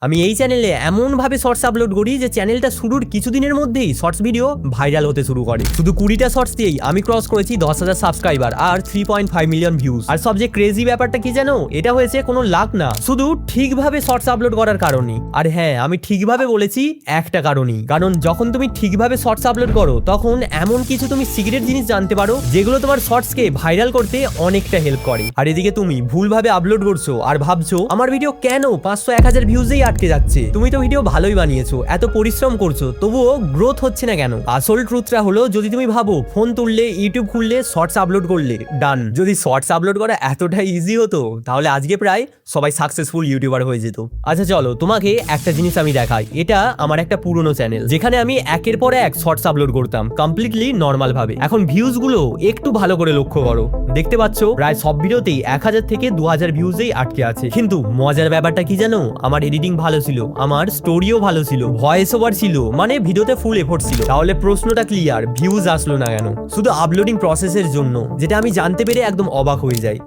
আমি এই চ্যানেলে এমনভাবে শর্টস আপলোড করি যে চ্যানেলটা শুরুর কিছুদিনের মধ্যেই শর্টস ভিডিও ভাইরাল হতে শুরু করে। শুধু 20টা শর্টস দিয়েই আমি ক্রস করেছি 10,000 সাবস্ক্রাইবার আর 3.5 মিলিয়ন ভিউজ। আর সবচেয়ে ক্রেজি ব্যাপারটা কি জানো, এটা হয়েছে কোনো লাক না, শুধু ঠিকভাবে শর্টস আপলোড করার কারণেই। আর হ্যাঁ, আমি ঠিকভাবে বলেছি একটা কারণই, কারণ যখন তুমি ঠিকভাবে শর্টস আপলোড করো তখন এমন কিছু তুমি সিক্রেট জিনিস জানতে পারো যেগুলো তোমার শর্টসকে ভাইরাল করতে অনেকটা হেল্প করে। আর এদিকে তুমি ভুলভাবে আপলোড করছো আর ভাবছো আমার ভিডিও কেন 500-1000 ভিউজেই আটকে যাচ্ছে। তুমি তো ভিডিও ভালোই বানিয়েছো, এত পরিশ্রম করছো, তবুও গ্রোথ হচ্ছে না কেন? আসল ট্রুথটা হলো, যদি তুমি ভাবো ফোন তুললে, ইউটিউব খুললে, শর্টস আপলোড করলে ডান, যদি শর্টস আপলোড করা এতটাই ইজি হতো তাহলে আজকে প্রায় সবাই সাকসেসফুল ইউটিউবার হয়ে যেত। আচ্ছা চলো তোমাকে একটা জিনিস আমি দেখাই। এটা আমার একটা পুরনো চ্যানেল, যেখানে আমি একের পর এক শর্টস আপলোড করতাম কমপ্লিটলি নর্মাল ভাবে। এখন ভিউজ গুলো একটু ভালো করে লক্ষ্য করো, দেখতে পাচ্ছ প্রায় সব ভিডিওতেই 1000 থেকে 2000 ভিউজেই আটকে আছে। কিন্তু মজার ব্যাপারটা কি জানো, আমার এডিটিং ভালো ছিল, আমার স্টোরিও ভালো ছিল, ভয়েস ওভার ছিল, মানে ভিডিওতে ফুল এফোর্ট ছিল। তাহলে প্রশ্নটা ক্লিয়ার, ভিউজ আসলো না কেন? শুধু আপলোডিং প্রসেসের জন্য, যেটা আমি জানতে পেরে একদম অবাক হয়ে যাই।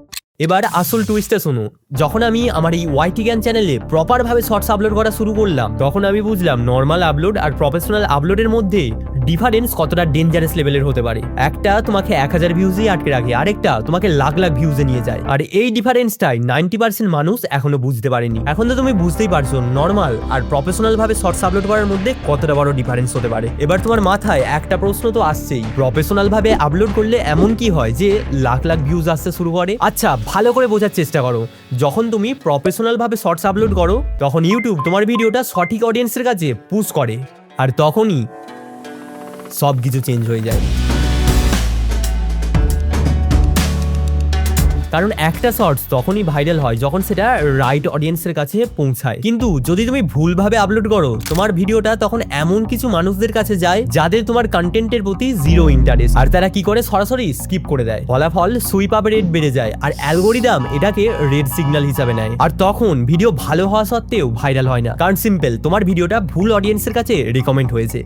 এবার আসল টুইস্টটা শোনো। যখন আমি আমার এই ytgyan চ্যানেলে প্রপার ভাবে শর্টস আপলোড করা শুরু করলাম, তখন আমি বুঝলাম নর্মাল আপলোড আর প্রফেশনাল আপলোডের মধ্যে ডিফারেন্স কতটা ডেঞ্জারাস লেভেলের হতে পারে। একটা তোমাকে 1000 ভিউজেই আটকে রাখে, আরেকটা তোমাকে লাখ লাখ ভিউজে নিয়ে যায়। আর এই ডিফারেন্সটাই 90% মানুষ এখনো বুঝতে পারেনি। এখন তো তুমি বুঝতেই পারছো নর্মাল আর প্রফেশনাল ভাবে শর্টস আপলোড করার মধ্যে কতটা বড় ডিফারেন্স হতে পারে। এবার তোমার মাথায় একটা প্রশ্ন তো আসছেই, প্রফেশনাল ভাবে আপলোড করলে এমন কি হয় যে লাখ লাখ ভিউজ আসতে শুরু করে? আচ্ছা ভালো করে বোঝার চেষ্টা করো। যখন তুমি প্রফেশনাল ভাবে শর্টস আপলোড করো তখন ইউটিউব তোমার ভিডিওটা সঠিক অডিয়েন্সের কাছে পুশ করে, আর তখনই সব কিছু চেঞ্জ হয়ে যায়। কারণ একটা শর্টস তখনই ভাইরাল হয় যখন সেটা রাইট অডিয়েন্সের কাছে পৌঁছায়। কিন্তু যদি তুমি ভুলভাবে আপলোড করো, তোমার ভিডিওটা তখন এমন কিছু মানুষদের কাছে যায় যাদের তোমার কন্টেন্টের প্রতি জিরো ইন্টারেস্ট, আর তারা কি করে সরাসরি স্কিপ করে দেয়। ফলাফল সুইপ আপ রেট বেড়ে যায়, আর অ্যালগোরিদম এটাকে রেড সিগন্যাল হিসাবে নেয়। আর তখন ভিডিও ভালো হওয়া সত্ত্বেও ভাইরাল হয় না, কারণ সিম্পল, তোমার ভিডিওটা ভুল অডিয়েন্সের কাছে রিকমেন্ড হয়েছে।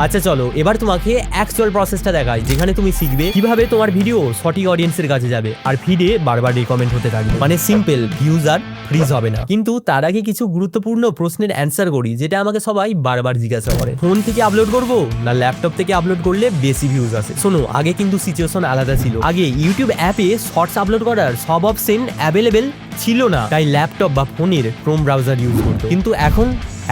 আচ্ছা চলো এবার তোমাকে অ্যাকচুয়াল প্রসেসটা দেখাই, যেখানে তুমি শিখবে কিভাবে তোমার ভিডিও সঠিক অডিয়েন্সের কাছে যাবে আর ফিডে বারবার রিকমেন্ড হতে থাকবে। মানে সিম্পল, ভিউজ আর ফ্রিজ হবে না। কিন্তু তার আগে কিছু গুরুত্বপূর্ণ প্রশ্নের অ্যান্সার করি, যেটা আমাকে সবাই বারবার জিজ্ঞাসা করে। ফোন থেকে আপলোড করবো না ল্যাপটপ থেকে আপলোড করলে বেশি ভিউজ আসে? শোনো, আগে কিন্তু সিচুয়েশন আলাদা ছিল। আগে ইউটিউব অ্যাপে শর্টস আপলোড করার সব অপশন অ্যাভেলেবেল ছিল না, তাই ল্যাপটপ বা ফোনের ক্রোম ব্রাউজার ইউজ করতো। কিন্তু এখন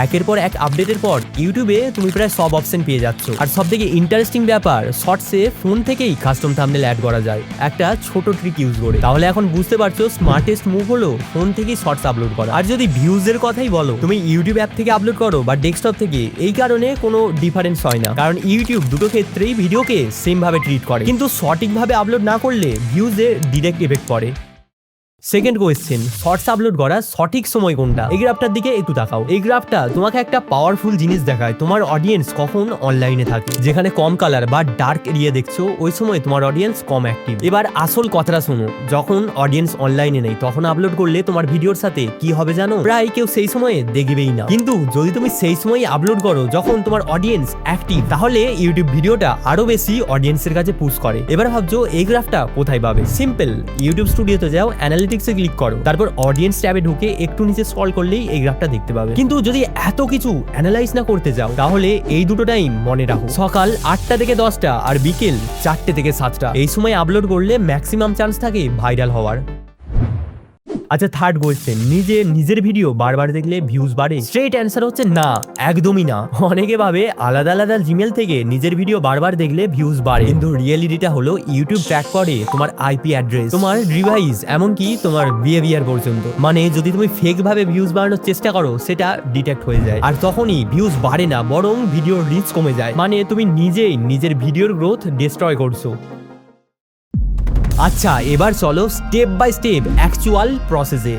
একের পর এক আপডেটের পর ইউটিউবে তুমি প্রায় সব অপশন পেয়ে যাচ্ছ। আর সব থেকে ইন্টারেস্টিং ব্যাপার, শর্টসে ফোন থেকেই কাস্টম থাম্বনেল অ্যাড করা যায় একটা ছোট ট্রিক ইউজ করে। তাহলে এখন বুঝতে পারছো স্মার্টেস্ট মুভ হলো ফোন থেকেই শর্টস আপলোড করা। আর যদি ভিউজের কথাই বলো, তুমি ইউটিউব অ্যাপ থেকে আপলোড করো বা ডেস্কটপ থেকে, এই কারণে কোনো ডিফারেন্স হয় না, কারণ ইউটিউব দুটো ক্ষেত্রেই ভিডিওকে সেম ভাবে ট্রিট করে। কিন্তু সঠিকভাবে আপলোড না করলে ভিউজে ডিরেক্ট এফেক্ট পড়ে। সেকেন্ড কোয়েশ্চেন, শর্টস আপলোড করার সঠিক সময় কোনটা? এই গ্রাফটার দিকে একটু তাকাও। এই গ্রাফটা তোমাকে একটা পাওয়ারফুল জিনিস দেখায়, তোমার অডিয়েন্স কখন অনলাইনে থাকে। যেখানে কম কালার বা ডার্ক এরিয়া দেখছো, ওই সময় তোমার অডিয়েন্স কম অ্যাক্টিভ। এবার আসল কথাটা শোনো, যখন অডিয়েন্স অনলাইনে নেই তখন আপলোড করলে তোমার ভিডিওর সাথে কি হবে জানো? প্রায় কেউ সেই সময়ে দেখবেই না। কিন্তু যদি তুমি সেই সময় আপলোড করো যখন তোমার অডিয়েন্স অ্যাক্টিভ, তাহলে ইউটিউব ভিডিওটা আরো বেশি অডিয়েন্সের কাছে পুশ করে। এবার ভাবছো এই গ্রাফটা কোথায় পাবে? সিম্পল, ইউটিউব স্টুডিওতে যাও, অ্যানালিটিক্সে ক্লিক করো, তারপর অডিয়েন্স ট্যাবে ঢুকে একটু নিচে স্ক্রল করলেই এই গ্রাফটা দেখতে পাবে। কিন্তু যদি এত কিছু অ্যানালাইজ না করতে যাও, তাহলে এই দুটো টাইম মনে রাখো, সকাল 8টা থেকে 10টা আর বিকেল 4টে থেকে 7টা, এই সময় আপলোড করলে ম্যাক্সিমাম চান্স থাকে ভাইরাল হওয়ার। আচ্ছা থার্ড কোয়েশ্চেন, নিজের ভিডিও বারবার দেখলে ভিউজ বাড়ে? স্ট্রেট অ্যান্সার হচ্ছে না, একদমই না। অনেকে ভাবে আলাদা আলাদা জিমেল থেকে নিজের ভিডিও বারবার দেখলে ভিউজ বাড়ে, কিন্তু রিয়েলিটিটা হলো ইউটিউব ট্র্যাক করে তোমার আইপি অ্যাড্রেস, তোমার ডিভাইস, এমনকি তোমার বিহেভিয়ার পর্যন্ত। মানে যদি তুমি ফেক ভাবে ভিউজ বাড়ানোর চেষ্টা করো, সেটা ডিটেক্ট হয়ে যায়, আর তখনই ভিউজ বাড়ে না, বরং ভিডিওর রিচ কমে যায়। মানে তুমি নিজেই নিজের ভিডিওর গ্রোথ ডিস্ট্রয় করছো। আচ্ছা এবার চলো স্টেপ বাই স্টেপ অ্যাকচুয়াল প্রসেসে।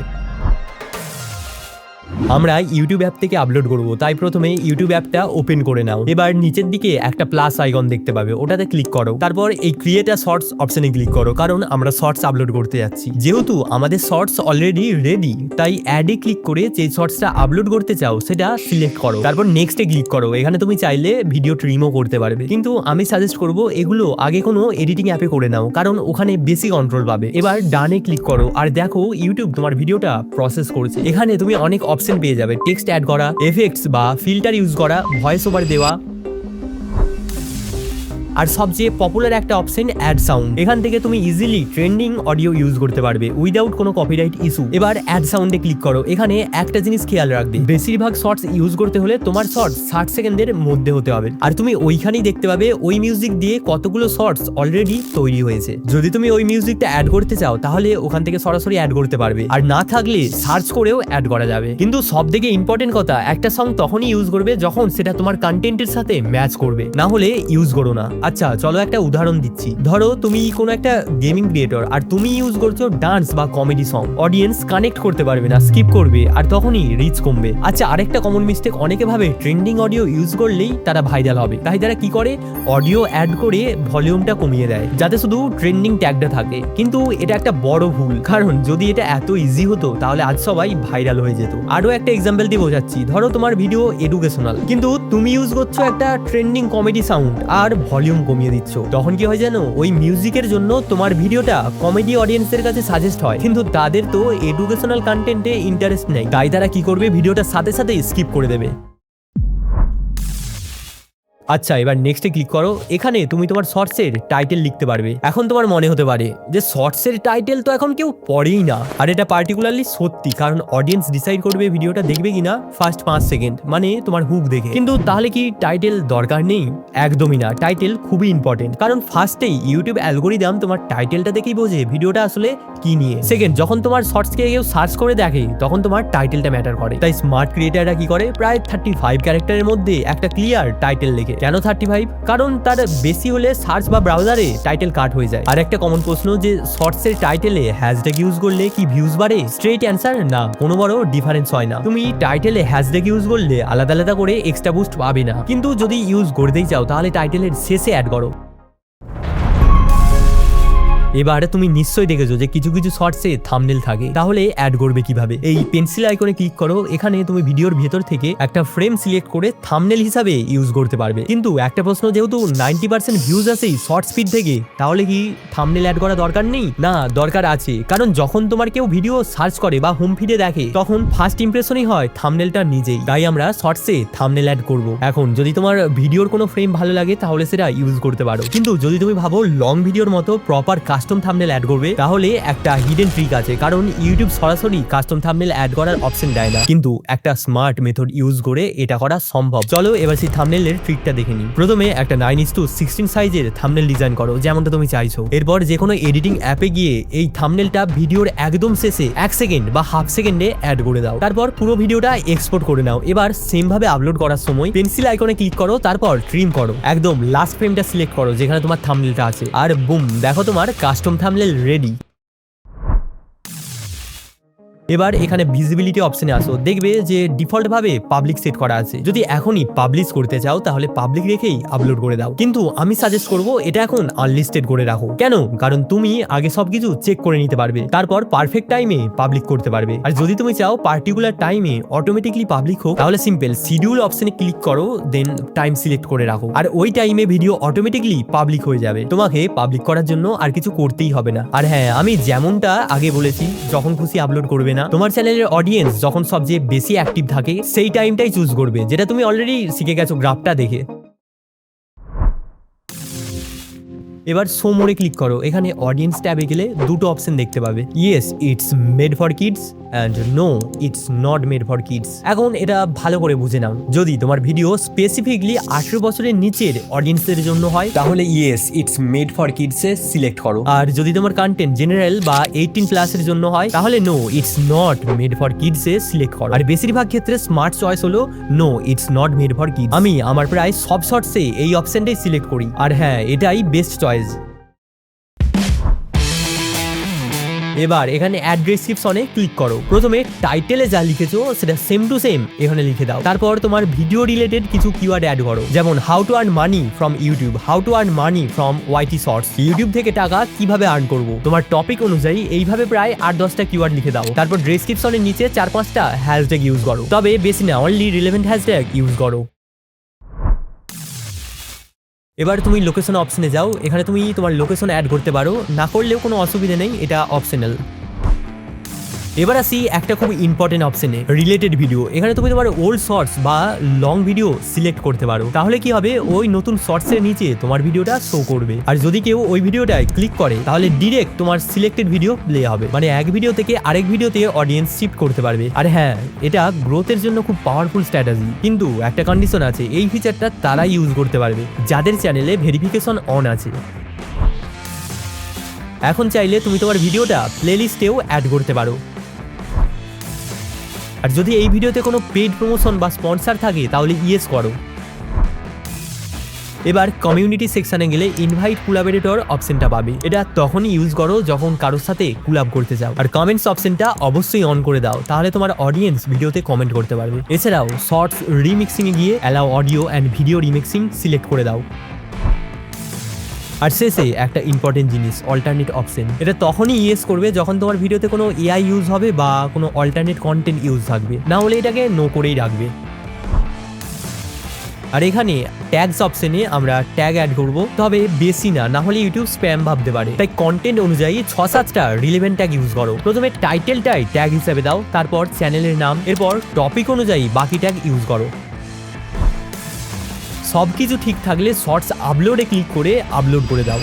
আমরা ইউটিউব অ্যাপ থেকে আপলোড করব, তাই প্রথমে ইউটিউব অ্যাপটা ওপেন করে নাও। এবার নিচের দিকে একটা প্লাস আইকন দেখতে পাবে, ওটাতে ক্লিক করো। তারপর এই ক্রিয়েট আ শর্টস অপশনে ক্লিক করো, কারণ আমরা শর্টস আপলোড করতে যাচ্ছি। যেহেতু আমাদের শর্টস অলরেডি রেডি, তাই অ্যাডে ক্লিক করে যে শর্টসটা আপলোড করতে চাও সেটা সিলেক্ট করো। তারপর নেক্সটে ক্লিক করো। এখানে তুমি চাইলে ভিডিও ট্রিমও করতে পারবে, কিন্তু আমি সাজেস্ট করব এগুলো আগে কোনো এডিটিং অ্যাপে করে নাও, কারণ ওখানে বেশি কন্ট্রোল পাবে। এবার ডানে ক্লিক করো আর দেখো ইউটিউব তোমার ভিডিওটা প্রসেস করেছে। এখানে তুমি অনেক অপশন পেয়ে যাবে, টেক্সট অ্যাড করা, এফেক্টস বা ফিল্টার ইউজ করা, ভয়েস ওভার দেওয়া, আর সবচেয়ে পপুলার একটা অপশন অ্যাড সাউন্ড। এখান থেকে তুমি ইজিলি ট্রেন্ডিং অডিও ইউজ করতে পারবে উইদাউট কোনো কপিরাইট ইস্যু। এবার অ্যাড সাউন্ডে ক্লিক করো। এখানে একটা জিনিস খেয়াল রাখবে, বেশিরভাগ শর্টস ইউজ করতে হলে তোমার শর্টস 60 সেকেন্ডের মধ্যে হতে হবে। আর তুমি ওইখানেই দেখতে পাবে ওই মিউজিক দিয়ে কতগুলো শর্টস অলরেডি তৈরি হয়েছে। যদি তুমি ওই মিউজিকটা অ্যাড করতে চাও তাহলে ওখান থেকে সরাসরি অ্যাড করতে পারবে, আর না থাকলে সার্চ করেও অ্যাড করা যাবে। কিন্তু সব থেকে ইম্পর্টেন্ট কথা, একটা সং তখনই ইউজ করবে যখন সেটা তোমার কন্টেন্টের সাথে ম্যাচ করবে, না হলে ইউজ করো না। আচ্ছা চলো একটা উদাহরণ দিচ্ছি। ধরো তুমি কোনো একটা গেমিং ক্রিয়েটর আর তুমি ইউজ করছো ডান্স বা কমেডি সং, অডিয়েন্স কানেক্ট করতে পারবে না, স্কিপ করবে, আর তখনই রিচ কমবে। আচ্ছা আরেকটা কমন মিস্টেক, অনেকে ভাবে ট্রেন্ডিং অডিও ইউজ করলেই তারা ভাইরাল হবে, তাই তারা কি করে অডিও অ্যাড করে ভলিউমটা কমিয়ে দেয় যাতে শুধু ট্রেন্ডিং ট্যাগটা থাকে। কিন্তু এটা একটা বড় ভুল, কারণ যদি এটা এত ইজি হতো তাহলে আজ সবাই ভাইরাল হয়ে যেত। আরো একটা এক্সাম্পল দিয়ে বোঝাচ্ছি। ধরো তোমার ভিডিও এডুকেশনাল, কিন্তু তুমি ইউজ করছো একটা ট্রেন্ডিং কমেডি সাউন্ড আর ভলিউম কমিয়ে দিচ্ছ, তখন কি হয় জানো, ওই মিউজিকের জন্য তোমার ভিডিওটা কমেডি অডিয়েন্সের কাছে সাজেস্ট হয়, কিন্তু তাদের তো এডুকেশনাল কন্টেন্টে ইন্টারেস্ট নেই, তাই তারা কি করবে, ভিডিওটার সাথে সাথে স্কিপ করে দেবে। আচ্ছা এবার নেক্সটে ক্লিক করো। এখানে তুমি তোমার শর্টসের টাইটেল লিখতে পারবে। এখন তোমার মনে হতে পারে যে শর্টসের টাইটেল তো এখন কেউ পড়েই না, আর এটা পার্টিকুলারলি সত্যি, কারণ অডিয়েন্স ডিসাইড করবে ভিডিওটা দেখবে কিনা ফার্স্ট 5 সেকেন্ড, মানে তোমার হুক দেখে। কিন্তু তাহলে কি টাইটেল দরকার নেই? একদমই না, টাইটেল খুবই ইম্পর্টেন্ট, কারণ ফার্স্টেই ইউটিউব অ্যালগোরিদম তোমার টাইটেলটা দেখেই বোঝে ভিডিওটা আসলে কি নিয়ে। সেকেন্ড, যখন তোমার শর্টসকে কেউ সার্চ করে দেখে তখন তোমার টাইটেলটা ম্যাটার করে। তাই স্মার্ট ক্রিয়েটাররা কি করে, প্রায় 35 ক্যারেক্টারের মধ্যে একটা ক্লিয়ার টাইটেল লেখে। কেন 35? কারণ তার বেশি হলে সার্চ বা ব্রাউজারে টাইটেল কাট হয়ে যায়। আর একটা কমন প্রশ্ন, যে শর্টসের টাইটেলে হ্যাশট্যাগ ইউজ করলে কি ভিউজ বাড়ে? স্ট্রেট অ্যান্সার না, কোনো বড় ডিফারেন্স হয় না। তুমি টাইটেলে হ্যাশট্যাগ ইউজ করলে আলাদা আলাদা করে এক্সট্রা বুস্ট পাবে না, কিন্তু যদি ইউজ করতেই চাও তাহলে টাইটেলের শেষে অ্যাড করো। এবার তুমি নিশ্চয়ই দেখেছো যে কিছু কিছু শর্টসে থাম্বনেল থাকে, তাহলে অ্যাড করবে কিভাবে? এই পেন্সিল আইকনে ক্লিক করো। এখানে তুমি ভিডিওর ভেতর থেকে একটা ফ্রেম সিলেক্ট করে থাম্বনেল হিসাবে ইউজ করতে পারবে। কিন্তু একটা প্রশ্ন, যেহেতু 90% ভিউজ আসেই শর্ট স্পিড থেকে, তাহলে কি থাম্বনেল অ্যাড করা দরকার নেই? না, দরকার আছে, কারণ যখন তোমার কেউ ভিডিও সার্চ করে বা হোম ফিডে দেখে তখন ফার্স্ট ইমপ্রেশনই হয় থাম্বনেলটা নিজেই, তাই আমরা শর্টসে থাম্বনেল অ্যাড করব। এখন যদি তোমার ভিডিওর কোনো ফ্রেম ভালো লাগে তাহলে সেটা ইউজ করতে পারো, কিন্তু যদি তুমি ভাবো লং ভিডিওর মতো প্রপার কাস্টম থাম্বনেল অ্যাড করবে, তাহলে একটা হিডেন ট্রিক আছে, কারণ ইউটিউব সরাসরি কাস্টম থাম্বনেল অ্যাড করার অপশন দেয় না, কিন্তু একটা স্মার্ট মেথড ইউজ করে এটা করা সম্ভব। চলো এবার সেই থাম্বনেলের ট্রিকটা দেখে নিই। প্রথমে একটা 9:16 সাইজের থাম্বনেল ডিজাইন করো, যেমনটা তুমি চাইছো। এরপর যে কোনো এডিটিং অ্যাপে গিয়ে এই থাম্বনেলটা ভিডিওর একদম শেষে 1 সেকেন্ড বা হাফ সেকেন্ডে অ্যাড করে দাও। তারপর পুরো ভিডিওটা এক্সপোর্ট করে নাও। এবার সেম ভাবে আপলোড করার সময় পেন্সিল আইকনে ক্লিক করো, তারপর ট্রিম করো, একদম লাস্ট ফ্রেমটা সিলেক্ট করো যেখানে তোমার থাম্বনেলটা আছে, আর বুম, দেখো তোমার কাস্টম থাম্বনেল রেডি। এবার এখানে ভিজিবিলিটি অপশনে আসো, দেখবে যে ডিফল্ট ভাবে পাবলিক সেট করা আছে। যদি এখনই পাবলিশ করতে চাও তাহলে পাবলিক রেখেই আপলোড করে দাও, কিন্তু আমি সাজেস্ট করব এটা এখন আনলিস্টেড করে রাখো। কেন? কারণ তুমি আগে সবকিছু চেক করে নিতে পারবে, তারপর পারফেক্ট টাইমে পাবলিক করতে পারবে। আর যদি তুমি চাও পার্টিকুলার টাইমে অটোমেটিকলি পাবলিক হোক, তাহলে সিম্পল শিডিউল অপশনে ক্লিক করো, দেন টাইম সিলেক্ট করে রাখো, আর ওই টাইমে ভিডিও অটোমেটিকলি পাবলিক হয়ে যাবে। তোমাকে পাবলিক করার জন্য আর কিছু করতেই হবে না। আর হ্যাঁ, আমি যেমনটা আগে বলেছি, যখন খুশি আপলোড করবে না। তোমার চ্যানেলের অডিয়েন্স যখন সবচেয়ে বেশি অ্যাক্টিভ থাকে সেই টাইমটাই চুজ করবে, যেটা তুমি অলরেডি শিখে গেছো গ্রাফটা দেখে। এবার শো মোডে ক্লিক করো। এখানে অডিয়েন্স ট্যাবে গেলে দুটো অপশন দেখতে পাবে, yes it's made for kids and no it's not made for kids. এখন এটা ভালো করে বুঝে নাও, যদি তোমার ভিডিও স্পেসিফিকলি 18 বছরের নিচের অডিয়েন্সের জন্য হয় তাহলে yes it's made for kids এ সিলেক্ট করো, আর যদি তোমার কন্টেন্ট জেনারেল বা 18+ এর জন্য হয় তাহলে no it's not made for kids এ সিলেক্ট করো। আর বেশিরভাগ ক্ষেত্রে স্মার্ট চয়েস হলো no it's not made for kids. আমি আমার প্রায় সব শর্টসে এই অপশনটাই সিলেক্ট করি, আর হ্যাঁ, এটাই বেস্ট চয়েস। এবার এখানে অ্যাড ডেসক্রিপশনে ক্লিক করো। প্রথমে টাইটেলে যা লিখেছো সেটা সেম টু সেম এখানে লিখে দাও। তারপর তোমার ভিডিও রিলেটেড কিছু কিওয়ার্ড অ্যাড করো, যেমন how to earn money from YouTube, how to earn money from YT shorts, YouTube থেকে টাকা কিভাবে আর্ন করবো। তোমার টপিক অনুযায়ী এইভাবে প্রায় 8-10টা কিওয়ার্ড লিখে দাও। তারপর ডেসক্রিপশনের নিচে 4-5টা হ্যাশট্যাগ ইউজ করো, তবে বেশি না, অনলি রিলেভেন্ট হ্যাশট্যাগ ইউজ করো। এবার তুমি লোকেশন অপশনে যাও, এখানে তুমি তোমার লোকেশন অ্যাড করতে পারো, না করলেও কোনো অসুবিধা নেই, এটা অপশনাল। এবার আসি একটা খুব ইম্পর্টেন্ট অপশনে, রিলেটেড ভিডিও। এখানে তুমি তোমার ওল্ড শর্টস বা লং ভিডিও সিলেক্ট করতে পারো, তাহলে কি হবে ওই নতুন শর্টসের নিচে তোমার ভিডিওটা শো করবে। আর যদি কেউ ওই ভিডিওটায় ক্লিক করে তাহলে ডিরেক্ট তোমার সিলেক্টেড ভিডিও প্লে হবে, মানে এক ভিডিও থেকে আরেক ভিডিওতে অডিয়েন্স শিফট করতে পারবে। আর হ্যাঁ, এটা গ্রোথের জন্য খুব পাওয়ারফুল স্ট্র্যাটেজি, কিন্তু একটা কন্ডিশন আছে, এই ফিচারটা তারাই ইউজ করতে পারবে যাদের চ্যানেলে ভেরিফিকেশন অন আছে। এখন চাইলে তুমি তোমার ভিডিওটা প্লেলিস্টেও অ্যাড করতে পারো। আর যদি এই ভিডিওতে কোনো পেইড প্রমোশন বা স্পন্সর থাকে তাহলে ইয়েস করো। এবার কমিউনিটি সেকশনে গেলে ইনভাইট কোলাবোরেটর অপশনটা পাবে, এটা তখনই ইউজ করো যখন কারোর সাথে কোলাব করতে যাও। আর কমেন্টস অপশনটা অবশ্যই অন করে দাও, তাহলে তোমার অডিয়েন্স ভিডিওতে কমেন্ট করতে পারবে। এছাড়াও শর্টস রিমিক্সিং এ গিয়ে allow audio and video remixing select করে দাও। আর শেষে একটা ইম্পর্টেন্ট জিনিস, অল্টারনেট অপশন, এটা তখনই ইয়েস করবে যখন তোমার ভিডিওতে কোনো এআই ইউজ হবে বা কোনো অল্টারনেট কন্টেন্ট ইউজ থাকবে, না হলে এটাকে নো করেই রাখবে। আর এখানে ট্যাগস অপশনে আমরা ট্যাগ অ্যাড করব, তবে বেশি না, না হলে ইউটিউব স্প্যাম ভাবতে পারে। তাই কন্টেন্ট অনুযায়ী 6-7টা রিলেভেন্ট ট্যাগ ইউজ করো। প্রথমে টাইটেলটাই ট্যাগ হিসেবে দাও, তারপর চ্যানেলের নাম, এরপর টপিক অনুযায়ী বাকি ট্যাগ ইউজ করো। সব কিছু ঠিক থাকলে শর্টস আপলোডে ক্লিক করে আপলোড করে দাও।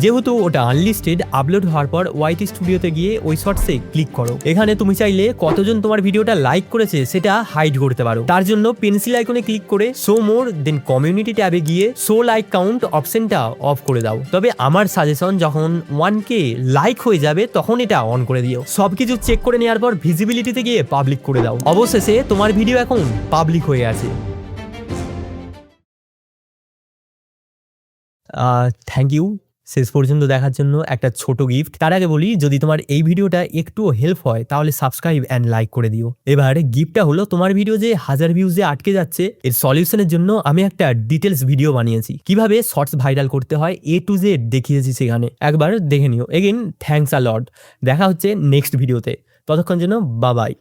যেহেতু ওটা আনলিস্টেড, আপলোড হওয়ার পর ওয়াইটি স্টুডিওতে গিয়ে ওই শর্টসে ক্লিক করো। এখানে তুমি চাইলে কতজন তোমার ভিডিওটা লাইক করেছে সেটা হাইড করতে পারো। তার জন্য পেন্সিল আইকনে ক্লিক করে শো মোর, দেন কমিউনিটি ট্যাবে গিয়ে শো লাইক কাউন্ট অপশনটা অফ করে দাও। তবে আমার সাজেশন, যখন 1K লাইক হয়ে যাবে তখন এটা অন করে দিও। সবকিছু চেক করে নেওয়ার পর ভিজিবিলিটিতে গিয়ে পাবলিক করে দাও। অবশেষে তোমার ভিডিও এখন পাবলিক হয়ে আছে। থ্যাংক ইউ শেষ পর্যন্ত দেখার জন্য। একটা ছোট গিফট। তার আগে বলি, যদি তোমার এই ভিডিওটা একটুও হেল্প হয় তাহলে সাবস্ক্রাইব অ্যান্ড লাইক করে দিও। এবার গিফটটা হলো, তোমার ভিডিও যে 1000 ভিউজে আটকে যাচ্ছে, এর সলিউশনের জন্য আমি একটা ডিটেলস ভিডিও বানিয়েছি, কিভাবে শর্টস ভাইরাল করতে হয় A to Z দেখিয়েছি সেখানে, একবার দেখে নিও। এগেইন থ্যাঙ্কস আ লট। দেখা হচ্ছে নেক্সট ভিডিওতে, ততক্ষণ জন্য বাই বাই।